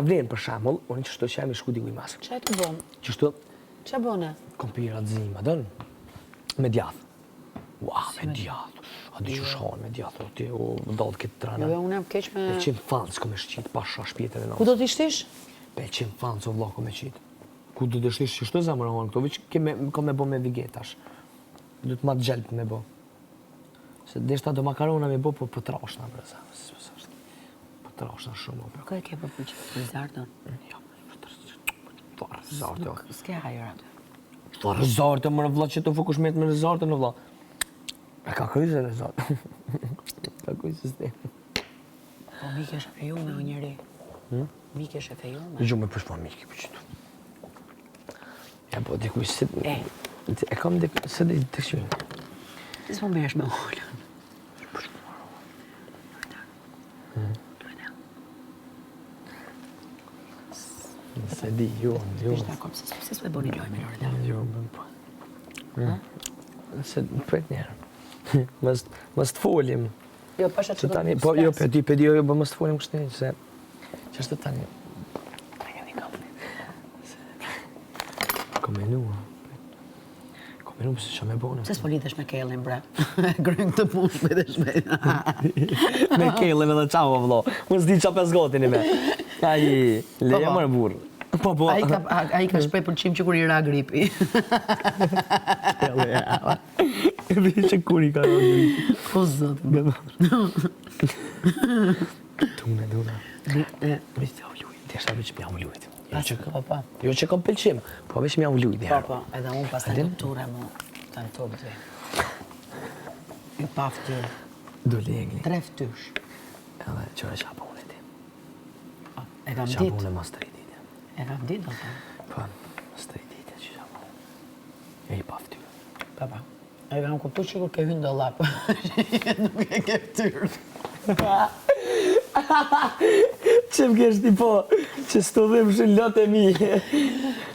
vlen për shembull, unë çdo që jam i shku diku i masë. Çfarë të bën? Çështu Çfarë bën? kompira zima, don? Me djath. Ua, me djath. A di që shon me djath, ti u ndodh këtë trana. Jo, unë jam keq me... 100 fancë kom e shqit, pasha shpjetën e Ku nësë. do t'i shtish? 100 fancë o vloko me qit. Ku do të shtish që shto zamëra onë këto, veç kom me bo me vigetash. Du të ma të gjelp me bo. Se deshta do makarona me bo, po trashna, breza. Po trashna shumë. Ka e ke për rizartën? Ja, të rizartë. S'ke hajër atë. Të rizartë, më në vla që të fokush me rizartë në vla. E ka kryzë e rizartë. Ka kryzë e sistemi. Po mike është e fejume o njëri. Mike është e fejume. Gjume përshpa mike për qëtu. Ja, po, dikuj si... E kam dikuj, se dhe të këshurin. Ti s'po mbesh me ullën. Se di, jo. Ishte akom, se s'pe bo një lojme në rëda. Jo, po. Se, për njerë. Mës të folim. Jo, pasha që do Tani, po, jo, për di, jo, mës të folim kështë një, se... Që është të tani... Komenua. Komenua pëse që me bonë. Se s'po lidhesh me Kellin, bre. Grën këtë punë shpejt e shpejt. Me Kellin edhe qao, vlo. Mës di qa pes gotin i me. Aji, leja më në burë. Po, po. A i ka shprej për qimë që kur i ra gripi. E vi që kur i ka ra gripi. O, zotë. Duna. Veç të avlujt. Të jashtë veç m'jam lujt. Pa. Jo që kam pëlqim, po veç m'jam lujt. Pa, edhe unë pas të dokture mu. Të në tërë të. I pa ftyrë. Do legni. 3 ftysh. Edhe qëre qapa unë e ti. E kam Qapa dit. unë e mas 3 dite. E kam dit, do të. Po, mas 3 dite që qapa unë. E i pa ftyrë. Pa. E kam kuptu që kur ke hynë do lapë. Nuk e ke ftyrë. Që m'kesh ti po, që s'to dhim shën lotë e mi.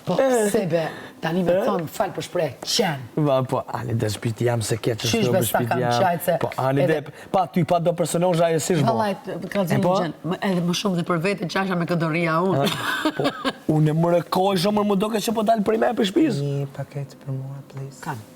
Po, sebe, tani me thonë, falë për shprej, qenë. Va, po, ani dhe shpiti jam se ke që Qysh s'to për besta shpiti kam jam. qajtë se... Po, ani dhe, pa ty pa do personozha e si shbo. Valajt, ka zinë po? gjenë, edhe më shumë dhe për vete qasha me këdoria unë. Po, unë e më rekoj shumë më doke që po dalë për i me për shpiz. Një paket për mua, please. Kanë.